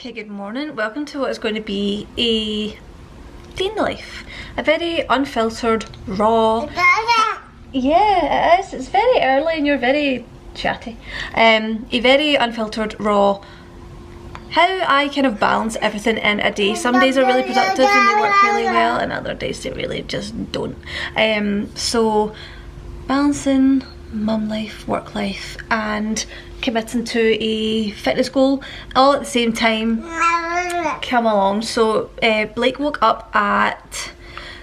Okay, good morning. Welcome to what is going to be a day in the life. A very unfiltered, raw... Yeah, it is. It's very early and you're very chatty. A very unfiltered, raw... How I kind of balance everything in a day. Some days are really productive and they work really well, and other days they really just don't. So, balancing mum life, work life, and committing to a fitness goal all at the same time. Come along. So Blake woke up at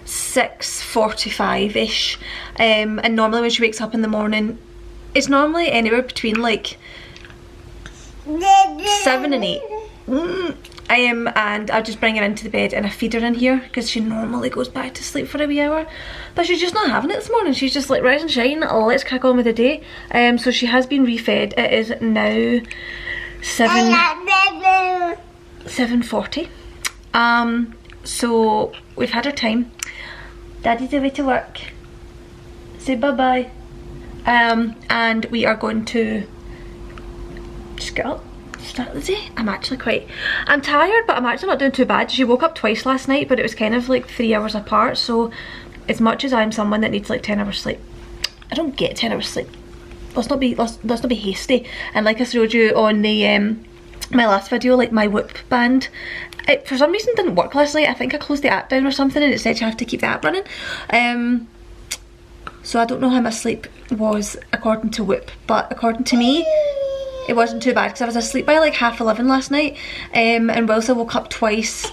6:45ish, and normally when she wakes up in the morning, it's normally anywhere between like 7 and 8. And I just bring her into the bed and I feed her in here because she normally goes back to sleep for a wee hour, but she's just not having it this morning. She's just like, rise and shine, let's crack on with the day. So she has been refed. It is now 7:40. So we've had our time. Daddy's away to work. Say bye bye. And we are going to just get up, start the day. I'm tired, but I'm actually not doing too bad. She woke up twice last night, but it was kind of like 3 hours apart. So as much as I'm someone that needs like 10 hours sleep, I don't get 10 hours sleep. Let's not be hasty. And like I showed you on the my last video, like my Whoop band, it for some reason didn't work last night. I think I closed the app down or something and it said you have to keep the app running. So I don't know how my sleep was according to Whoop, but according to me, it wasn't too bad because I was asleep by like 11:30 last night, and Wilsa woke up twice.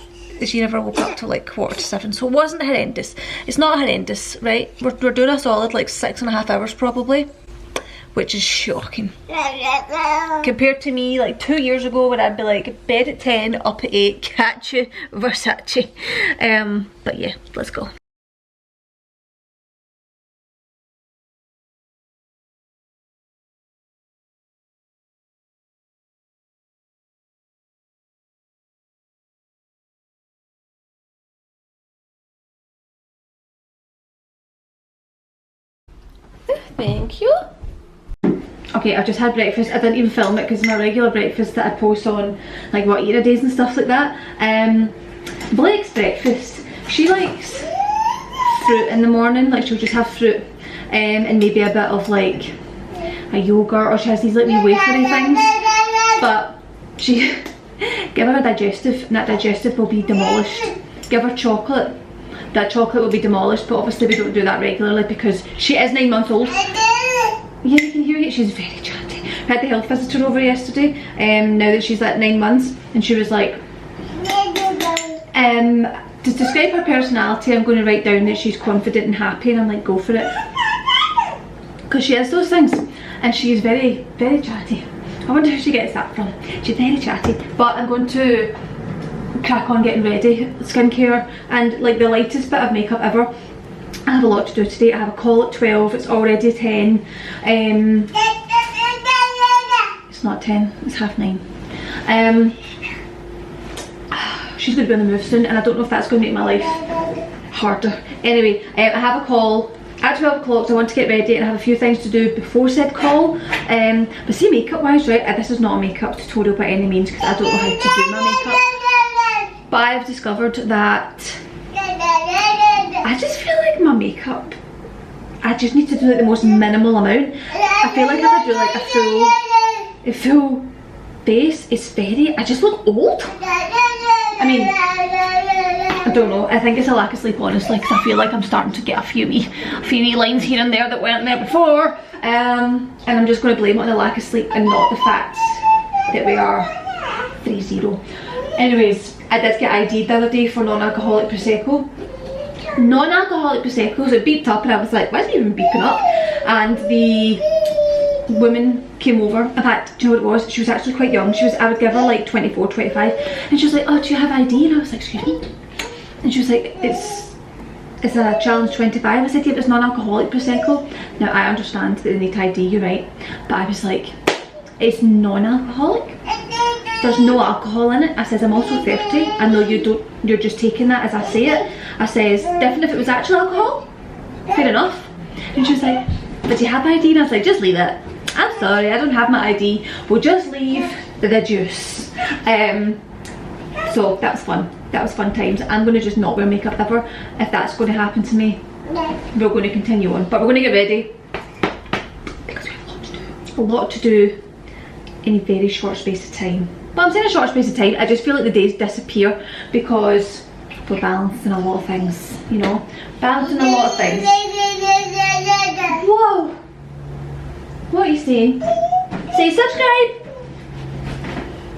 She never woke up till like 6:45, so it wasn't horrendous. It's not horrendous, right? We're doing a solid like 6.5 hours probably, which is shocking compared to me like 2 years ago when I'd be like bed at 10, up at 8, catch you, Versace. But yeah, let's go. Thank you. Okay, I've just had breakfast. I didn't even film it because my regular breakfast that I post on like what era days and stuff like that. Blake's breakfast, she likes fruit in the morning. Like she'll just have fruit and maybe a bit of like a yogurt, or she has these like wee wafery things. But she give her a digestive and that digestive will be demolished. Give her chocolate. That chocolate will be demolished, but obviously we don't do that regularly because she is 9 months old. Yeah, you can hear it. She's very chatty. I had the health visitor over yesterday, now that she's at 9 months, and she was like, to describe her personality, I'm going to write down that she's confident and happy, and I'm like, go for it. Because she is those things, and she is very, very chatty. I wonder who she gets that from. She's very chatty, but I'm going to crack on getting ready, skincare, and like the lightest bit of makeup ever. I have a lot to do today. I have a call at 12, it's already 10. It's not 10, it's 9:30. She's going to be on the move soon, and I don't know if that's going to make my life harder. Anyway, I have a call at 12 o'clock, so I want to get ready and I have a few things to do before said call. But see, makeup wise, right, this is not a makeup tutorial by any means because I don't know how to do my makeup. But I've discovered that I just feel like my makeup, I just need to do like the most minimal amount. I feel like if I do like a full face, it's very, I just look old. I mean, I don't know, I think it's a lack of sleep honestly, because I feel like I'm starting to get a few wee lines here and there that weren't there before. And I'm just going to blame it on the lack of sleep and not the fact that we are 3-0. Anyways, I did get ID'd the other day for non-alcoholic Prosecco. Non-alcoholic Prosecco, so it beeped up and I was like, why is it even beeping up? And the woman came over. In fact, do you know what it was? She was actually quite young. I would give her like 24, 25. And she was like, oh, do you have ID? And I was like, excuse me? And she was like, it's a challenge 25. I said, yeah, but it's non-alcoholic Prosecco. Now, I understand that they need ID, you're right. But I was like, it's non-alcoholic. There's no alcohol in it. I says, I'm also 30. I know you don't, you're just taking that as I say it. I says, definitely if it was actual alcohol, fair enough. And she was like, but do you have ID? And I was like, just leave it. I'm sorry, I don't have my ID. We'll just leave the juice. So that was fun. That was fun times. I'm going to just not wear makeup ever. If that's going to happen to me, we're going to continue on. But we're going to get ready because we have a lot to do. A lot to do in a very short space of time. But I'm saying a short space of time, I just feel like the days disappear because we're balancing a lot of things, you know? Balancing a lot of things. Whoa! What are you saying? Say subscribe!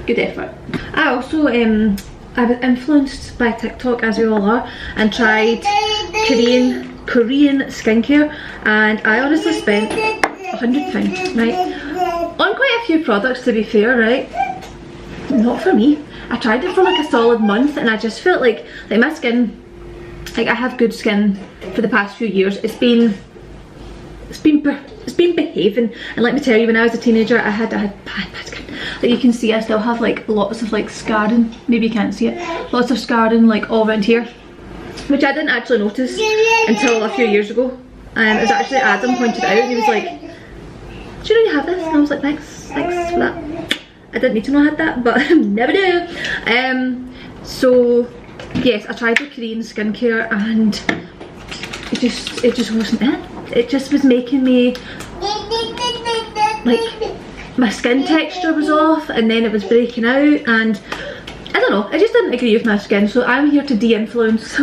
Good effort. I also, I was influenced by TikTok, as we all are, and tried Korean skincare, and I honestly spent £100, right? On quite a few products, to be fair, right? Not for me. I tried it for like a solid month, and I just felt like my skin, like I have good skin for the past few years. It's been behaving, and let me tell you, when I was a teenager, I had bad skin. Like you can see, I still have like lots of like scarring. Maybe you can't see it. Lots of scarring like all around here, which I didn't actually notice until a few years ago. It was actually Adam pointed it out, and he was like, "Do you know you have this?" And I was like, "Thanks for that." I didn't need to know I had that, but never do. So yes, I tried the Korean skincare, and it just wasn't it. It just was making me like, my skin texture was off, and then it was breaking out, and I don't know, I just didn't agree with my skin. So I'm here to de-influence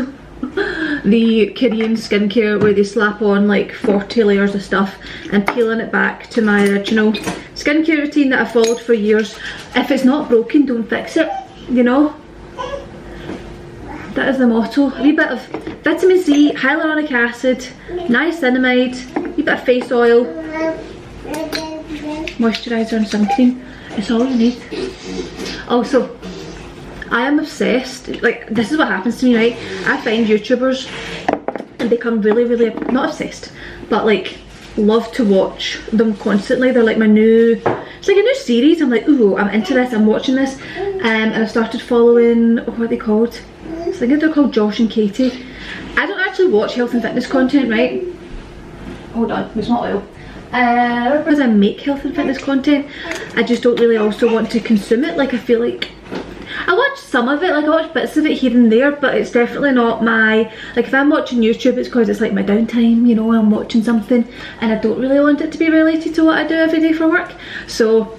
the Korean skincare, where they slap on like 40 layers of stuff and peeling it back to my original skincare routine that I followed for years. If it's not broken, don't fix it, you know? That is the motto. A wee bit of vitamin C, hyaluronic acid, niacinamide, a wee bit of face oil, moisturiser and sun cream. It's all you need. Also, I am obsessed, like this is what happens to me, right? I find YouTubers and become really, not obsessed, but like love to watch them constantly. They're like my new, it's like a new series. I'm like, ooh, I'm into this, I'm watching this. And I started following, what are they called? I think they're called Josh and Katie. I don't actually watch health and fitness content, right? Hold on, it's not oil. Because I make health and fitness content, I just don't really also want to consume it. Like I feel like I watch some of it, like I watch bits of it here and there, but it's definitely not my, like if I'm watching YouTube, it's because it's like my downtime, you know, I'm watching something and I don't really want it to be related to what I do every day for work. So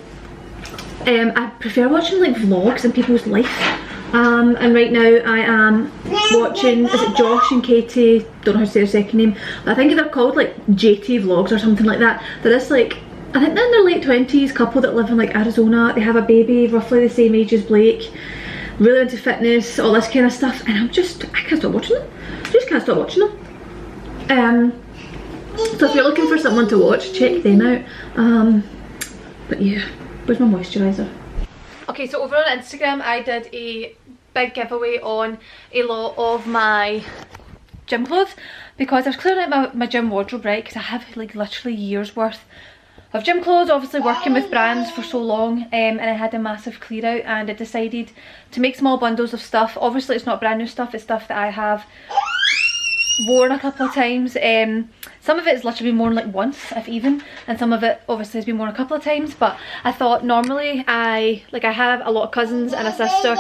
I prefer watching like vlogs and people's life. And right now I am watching, is it Josh and Katie, don't know how to say their second name, but I think they're called like JT vlogs or something like that. They're this like, I think they're in their late 20s, couple that live in like Arizona. They have a baby roughly the same age as Blake, really into fitness, all this kind of stuff, and I can't stop watching them. I just can't stop watching them. So if you're looking for someone to watch, check them out. But yeah, where's my moisturiser? Okay, so over on Instagram I did a big giveaway on a lot of my gym clothes, because I was clearing out my gym wardrobe, right, because I have like literally years worth of gym clothes, obviously working with brands for so long, and I had a massive clear out, and I decided to make small bundles of stuff. Obviously it's not brand new stuff, it's stuff that I have worn a couple of times. Some of it has literally been worn like once, if even, and some of it obviously has been worn a couple of times. But I thought, normally I have a lot of cousins and a sister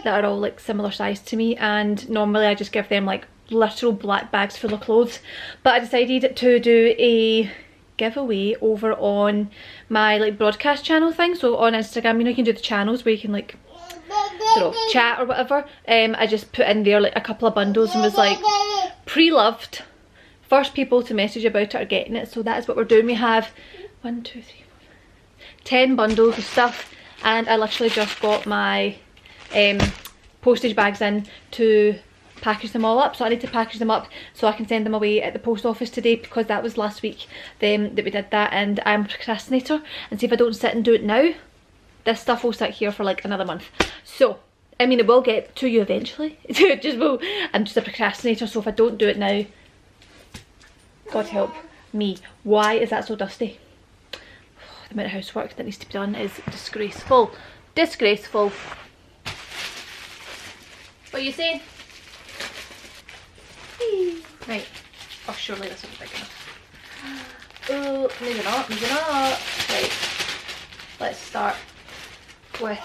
that are all like similar size to me, and normally I just give them like literal black bags full of clothes. But I decided to do a giveaway over on my like broadcast channel thing. So on Instagram, you know, you can do the channels where you can like, I don't know, chat or whatever. I just put in there like a couple of bundles and was like, pre-loved, first people to message about it are getting it. So that is what we're doing. We have 1, 2, 3, 4, 10 bundles of stuff, and I literally just got my postage bags in to package them all up. So I need to package them up so I can send them away at the post office today, because that was last week that we did that, and I'm a procrastinator, and see if I don't sit and do it now, this stuff will sit here for like another month. So I mean, it will get to you eventually. It just will. I'm just a procrastinator, so if I don't do it now, God help me. Why is that so dusty? The amount of housework that needs to be done is disgraceful. Disgraceful. What are you saying? Right. Oh, surely this will be big enough. Oh, maybe not, maybe not. Right. Let's start with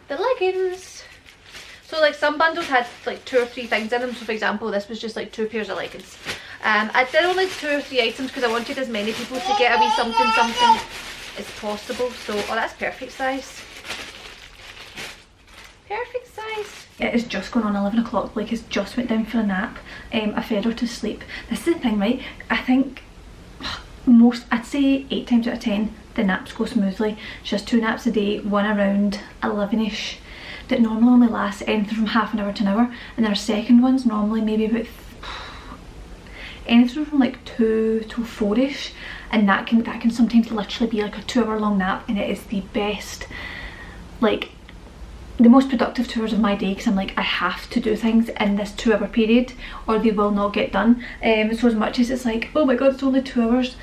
the leggings. So like some bundles had like 2 or 3 things in them. So for example, this was just like 2 pairs of leggings. I did only 2 or 3 items because I wanted as many people to get a wee something as possible. So, oh, that's perfect size. Perfect size. It is just going on 11 o'clock. Blake has just went down for a nap. I fed her to sleep. This is the thing, right? I think I'd say 8 times out of 10, the naps go smoothly. She has 2 naps a day, one around 11ish. That normally only lasts anything from half an hour to an hour, and our second one's normally maybe about anything from like 2 to 4ish, and that can sometimes literally be like a 2-hour long nap, and it is the best, like the most productive 2 hours of my day, because I'm like, I have to do things in this 2-hour period or they will not get done. So as much as it's like, oh my god, it's only 2 hours,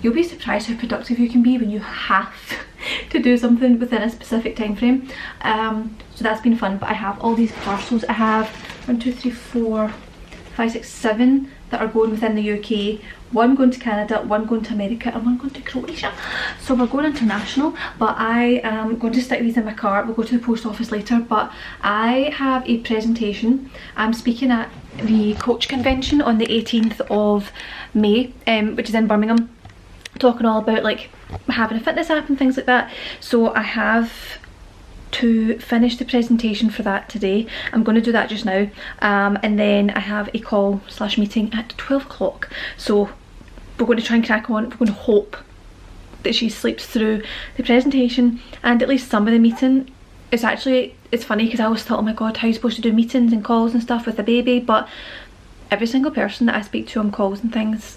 you'll be surprised how productive you can be when you have to do something within a specific time frame. So that's been fun. But I have all these parcels. I have 1, 2, 3, 4, 5, 6, 7 that are going within the UK, 1 going to Canada, 1 going to America, and 1 going to Croatia. So we're going international, but I am going to stick these in my car. We'll go to the post office later, but I have a presentation. I'm speaking at the Coach Convention on the 18th of May, which is in Birmingham, talking all about like having a fitness app and things like that. So I have to finish the presentation for that today. I'm going to do that just now, and then I have a call / meeting at 12 o'clock. So we're going to try and crack on. We're going to hope that she sleeps through the presentation and at least some of the meeting. It's funny because I always thought, oh my god, how are you supposed to do meetings and calls and stuff with a baby? But every single person that I speak to on calls and things,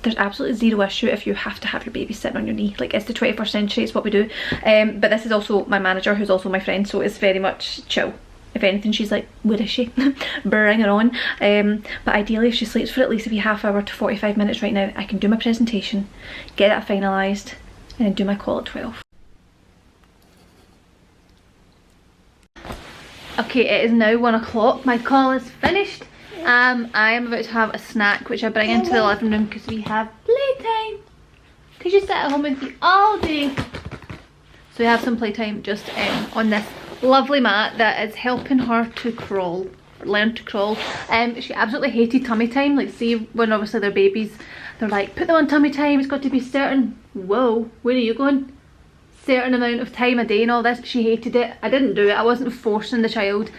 there's absolutely zero issue if you have to have your baby sitting on your knee. Like, it's the 21st century, it's what we do. But this is also my manager, who's also my friend, so it's very much chill. If anything, she's like, where is she? Bring her on. But ideally, if she sleeps for at least a half hour to 45 minutes right now, I can do my presentation, get that finalised, and then do my call at 12. Okay, it is now 1 o'clock. My call is finished. I am about to have a snack, which I bring into the living room because we have playtime. Because you sit at home with me all day. So we have some playtime just on this lovely mat that is helping her to crawl, learn to crawl. She absolutely hated tummy time. Like, see, when obviously they're babies, they're like, put them on tummy time, it's got to be certain. Whoa, where are you going? Certain amount of time a day and all this. She hated it. I didn't do it. I wasn't forcing the child.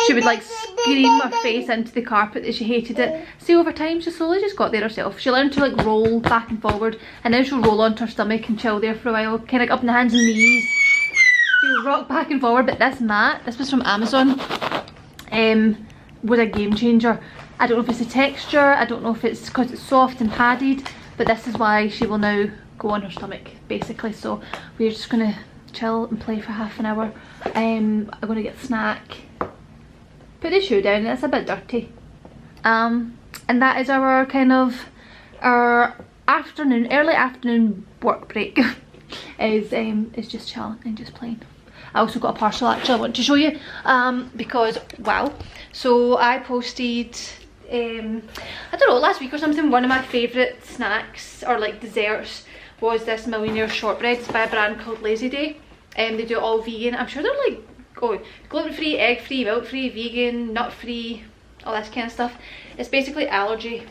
She would like scream her face into the carpet that she hated it. See, over time she slowly just got there herself. She learned to like roll back and forward, and then she'll roll onto her stomach and chill there for a while, kind of up on the hands and knees. She'll rock back and forward. But this mat, this was from Amazon, was a game changer. I don't know if it's the texture, I don't know if it's because it's soft and padded, but this is why she will now go on her stomach basically. So we're just gonna chill and play for half an hour. I'm gonna get a snack, put the shoe down, it's a bit dirty, and that is our kind of our afternoon, early afternoon work break. is just chilling and just playing. I also got a parcel actually I want to show you, because wow, so I posted I don't know, last week or something, one of my favourite snacks or like desserts was this millionaire shortbreads by a brand called Lazy Day. They do it all vegan. I'm sure they're like gluten free, egg free, milk free, vegan, nut free, all this kind of stuff. It's basically allergy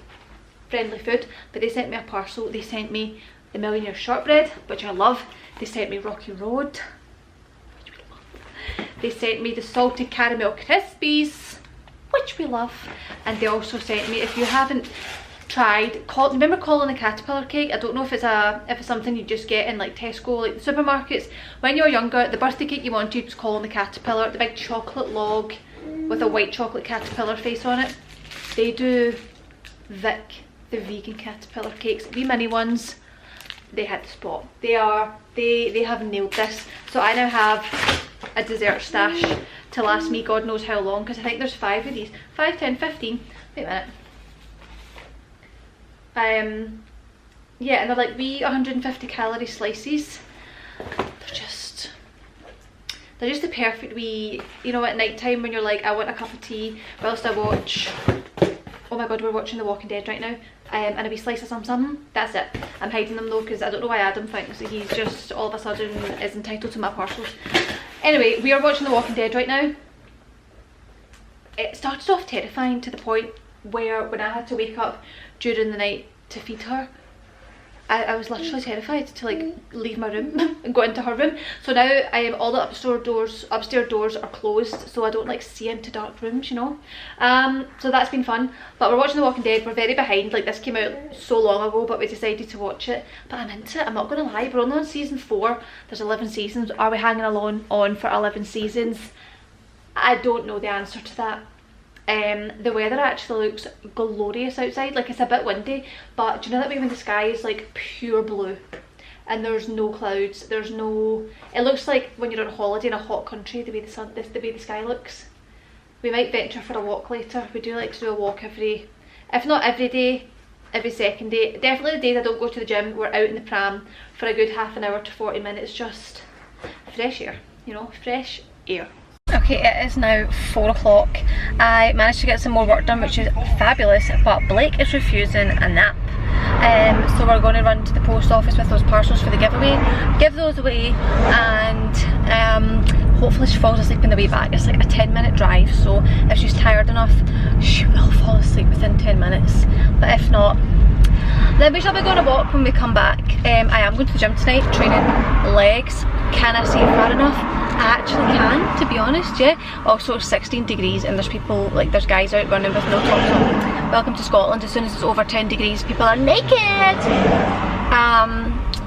friendly food. But they sent me a parcel. They sent me the millionaire shortbread, which I love. They sent me Rocky Road, which we love. They sent me the salted caramel crispies, which we love. And they also sent me, if you haven't tried, remember Colin the Caterpillar cake? I don't know if it's something you just get in like Tesco, like the supermarkets. When you were younger, the birthday cake you wanted was Colin the Caterpillar, the big chocolate log with a white chocolate caterpillar face on it. They do Vic, the vegan caterpillar cakes, the mini ones. They had the spot. They have nailed this. So I now have a dessert stash to last me God knows how long, because I think there's 5 of these. 5, 10, 15. Wait a minute. Yeah, and they're like wee 150 calorie slices. They're just the perfect wee, you know, at night time when you're like, I want a cup of tea whilst I watch, oh my god, we're watching The Walking Dead right now, and a wee slice of something. That's it. I'm hiding them though because I don't know why Adam thinks that he's just all of a sudden is entitled to my parcels. Anyway, we are watching The Walking Dead right now. It started off terrifying to the point where when I had to wake up during the night to feed her, I was literally terrified to like leave my room and go into her room. So now all the upstairs doors are closed, so I don't like see into dark rooms, you know. So that's been fun. But we're watching The Walking Dead. We're very behind. Like, this came out so long ago, but we decided to watch it. But I'm into it. I'm not gonna lie. We're only on season 4. There's 11 seasons. Are we hanging on for 11 seasons? I don't know the answer to that. The weather actually looks glorious outside. Like, it's a bit windy, but do you know that way when the sky is like pure blue and there's no clouds, there's no, it looks like when you're on holiday in a hot country, the way the sky looks. We might venture for a walk later. We do like to do a walk if not every day, every second day. Definitely the days I don't go to the gym, we're out in the pram for a good half an hour to 40 minutes, just fresh air, you know, fresh air. Okay, it is now 4 o'clock. I managed to get some more work done, which is fabulous, but Blake is refusing a nap. So we're going to run to the post office with those parcels for the giveaway, give those away, and hopefully she falls asleep on the way back. It's like a 10-minute drive, so if she's tired enough, she will fall asleep within 10 minutes. But if not, then we shall be going to walk when we come back. I am going to the gym tonight, training legs. Can I see far enough? I actually can, to be honest, yeah. Also, it's 16 degrees and there's people, like there's guys out running with no tops on. Welcome to Scotland. As soon as it's over 10 degrees, people are naked.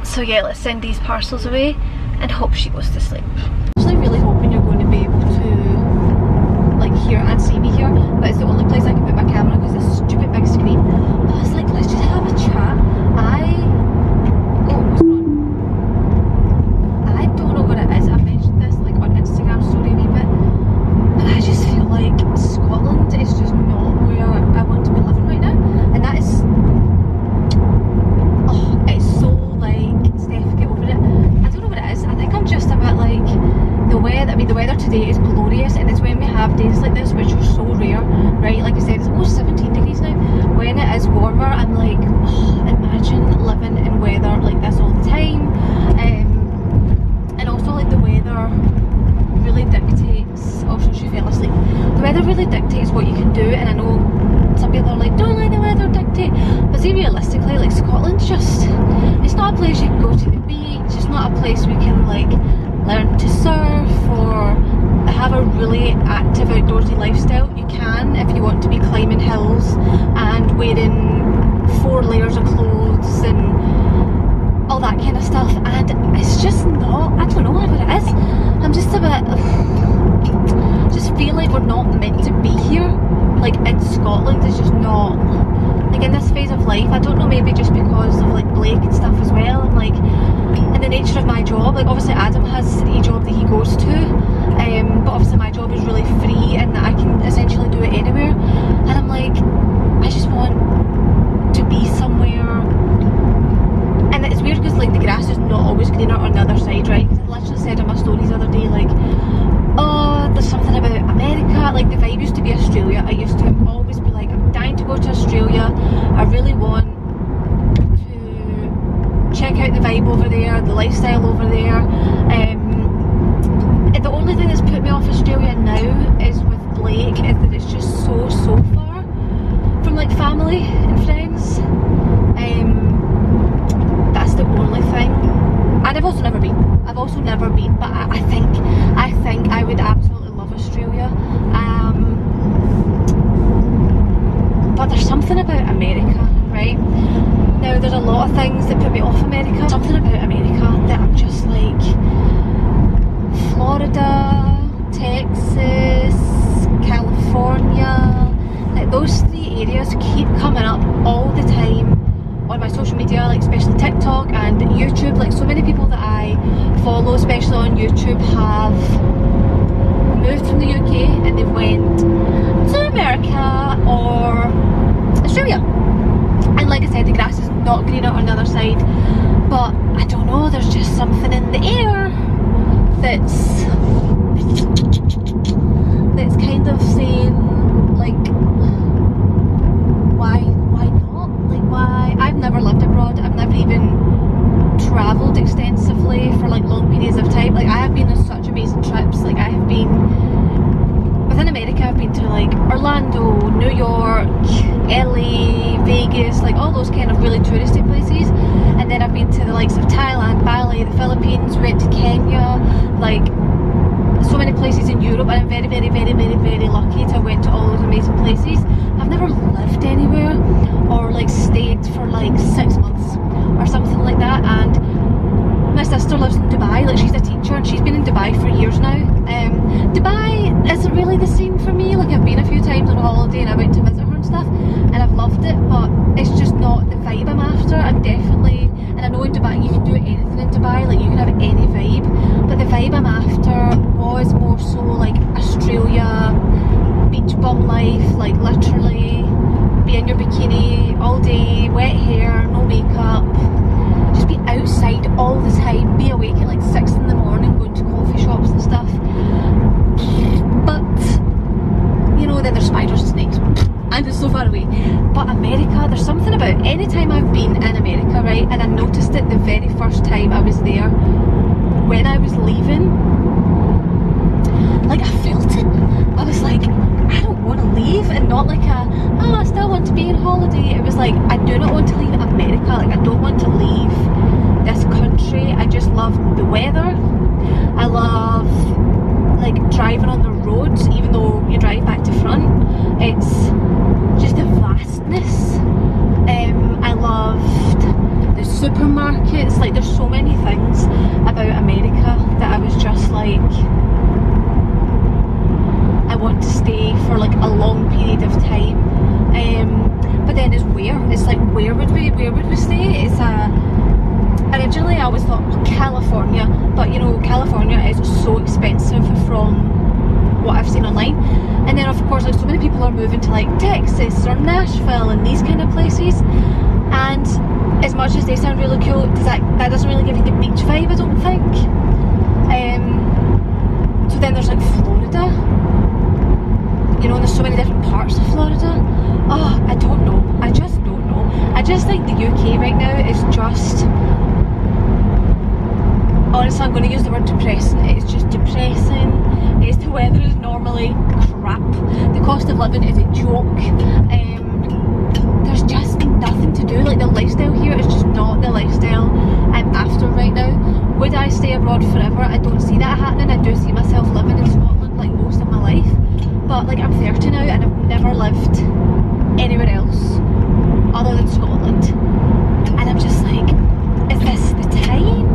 So yeah, let's send these parcels away and hope she goes to sleep. I'm actually really hoping you're going to be able to like hear and see me here, but it's the only place I can put my camera because it's a stupid big screen. But I was like, let's just have a chat. What's going on? I don't know what it is. I mentioned this like on Instagram story a wee bit, but I just feel like Scotland is just not where I want to be living right now, and that is, oh, it's so like, Steph, get over it. I don't know what it is. I think I'm just a bit like the weather. I mean, the weather today is glorious, and it's when we have days like this, which are so rare, right? Like I said, it's almost 17 degrees now. When it is warmer, I'm like, oh, imagine living in weather like this all the time. And also like the weather really dictates, also she fell asleep. The weather really dictates what you can do, and I know some people are like, don't let the weather dictate, but see, realistically, like Scotland's just, it's not a place you can go to the beach, it's not a place we can like learn to surf or have a really active outdoorsy lifestyle. You can if you want to be climbing hills and wearing 4 layers of clothes and all that kind of stuff, and it's just not, I don't know what it is. I'm just a bit, just feel like we're not meant to be here. Like in Scotland is just not, like in this phase of life, I don't know, maybe just because of like Blake and stuff as well, and like in the nature of my job, like obviously Adam has a job that he goes to, but obviously my job is really free and I can essentially do it anywhere, and I'm like, I just want to be somewhere. And it's weird because like the grass is not always greener on the other side, right? Because I literally said in my stories the other day, like, oh, there's something about America, like the vibe used to be Australia. I used to always be like, I'm dying to go to Australia, I really want to check out the vibe over there, the lifestyle over there. And the only thing that's put me off Australia now is with Blake, is that it's just so far from like family and friends. That's the only thing. And I've also never been, but I think I would absolutely love Australia. But there's something about America, right? Now there's a lot of things that put me off America. Something about America that I'm just like, Florida, Texas, California, like those 3 areas keep coming up all the time on my social media, like especially TikTok and YouTube. Like so many people that I follow, especially on YouTube, have moved from the UK and they've went to America or Australia. And like I said, the grass is not greener on the other side, but I don't know, there's just something in the air that's kind of saying like, why not? Like why? I've never lived abroad, I've never even travelled extensively for like long periods of time. Like I have been on such amazing trips America I've been to like Orlando, New York, LA, Vegas, like all those kind of really touristy places, and then I've been to the likes of Thailand, Bali, the Philippines, went to Kenya, like so many places in Europe, and I'm very, very, very, very, very lucky to have went to all those amazing places. I've never lived anywhere or like stayed for like 6 months or something like that, and my sister lives in Dubai, like she's a teacher and she's been in Dubai for years now. Dubai isn't really the same for me, like I've been a few times on holiday and I went to visit her and stuff and I've loved it, but it's just not the vibe I'm after. I'm definitely, and I know in Dubai you can do anything in Dubai, like you can have any vibe, but the vibe I'm after was more so like Australia, beach bum life, like literally be in your bikini all day, wet hair, no makeup, just be outside all the time, be awake at like 6 in the morning going to coffee shops and stuff. But you know, then there's spiders and snakes and it's so far away. But America, there's something about any time I've been in America, right, and I noticed it the very first time I was there, when I was leaving, like I felt it. I was like, I don't want to leave, and not like a, oh I still want to be on holiday. It was like, I do not want to leave America, like I don't want to leave this country. I just love the weather. I love like driving on the roads, even though you drive back to front. It's just the vastness. I loved the supermarkets, like there's so many things about America that I was just like, I want to stay for like a long period of time. But then it's like where would we stay? It's originally I always thought California, but you know, California is so expensive from what I've seen online. And then of course like so many people are moving to like Texas or Nashville and these kind of places, and as much as they sound really cool, that doesn't really give you the beach vibe, I don't think. So then there's like Florida, you know, and there's so many different parts of Florida. Oh, I don't know, I just don't know. I just think the UK right now is just, honestly I'm going to use the word depressing. It's just depressing. The weather is normally crap, the cost of living is a joke, there's just nothing to do. Like the lifestyle here is just not the lifestyle I'm after right now. Would I stay abroad forever? I don't see that happening. I do see myself living in Scotland like most of my life, but like I'm 30 now and I've never lived anywhere else other than Scotland, and I'm just like, is this the time?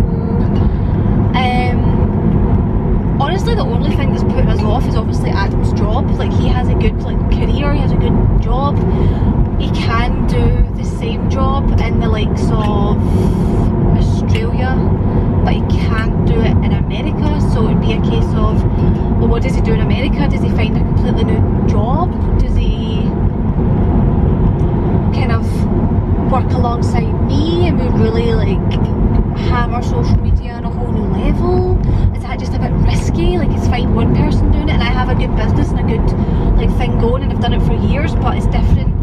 Honestly, the only thing that's putting us off is obviously Adam's job. Like he has a good like career, he has a good job, he can do the same job in the likes of Australia, but he can't do it in America. So it'd be a case of, well, what does he do in America? Does he find a completely new job? Does he kind of work alongside me and we really like hammer social media on a whole new level? Is that just a bit risky? Like it's fine one person doing it and I have a good business and a good like thing going and I've done it for years, but it's different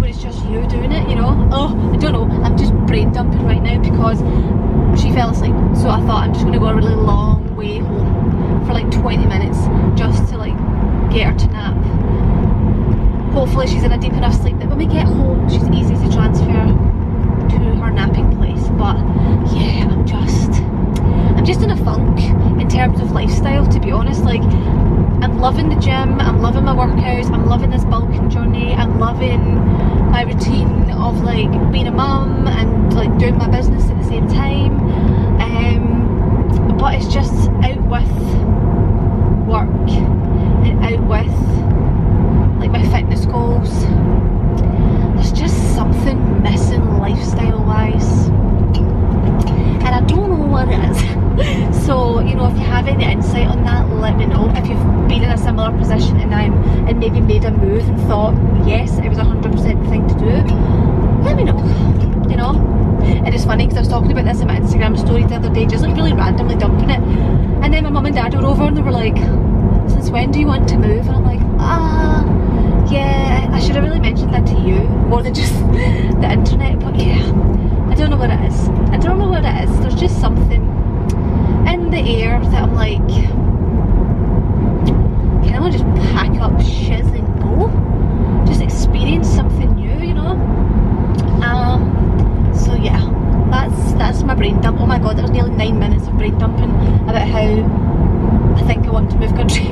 when it's just you doing it, you know? Oh, I don't know, I'm just brain dumping right now because she fell asleep, so I thought I'm just going to go a really long way home for like 20 minutes just to like get her to nap. Hopefully she's in a deep enough sleep that when we get home she's easy to transfer to her napping place. But yeah, I'm just in a funk in terms of lifestyle, to be honest. Like I'm loving the gym, I'm loving my workouts, I'm loving this bulking journey, I'm loving my routine of like being a mum and like doing my business at the same time, but it's just out with work and out with like my fitness goals. There's just something missing lifestyle wise and I don't know what it is. So you know, if you have any insight on that, let me know. If you've been in a similar position and maybe made a move and thought yes it was 100% the thing to do, let me know, you know. And it's funny because I was talking about this in my Instagram story the other day, just like really randomly dumping it, and then my mum and dad were over and they were like, since when do you want to move? And I'm like, yeah, I should have really mentioned that to you more than just the internet. But yeah, I don't know what it is. I don't know what it is. There's just something in the air that I'm like, can I just pack up want to move country.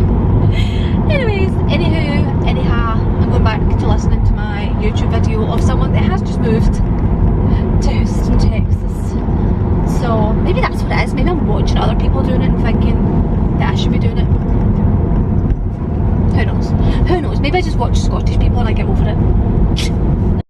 Anyways, anyhow, I'm going back to listening to my YouTube video of someone that has just moved to Houston, Texas. So maybe that's what it is. Maybe I'm watching other people doing it and thinking that I should be doing it. Who knows? Who knows? Maybe I just watch Scottish people and I get over it.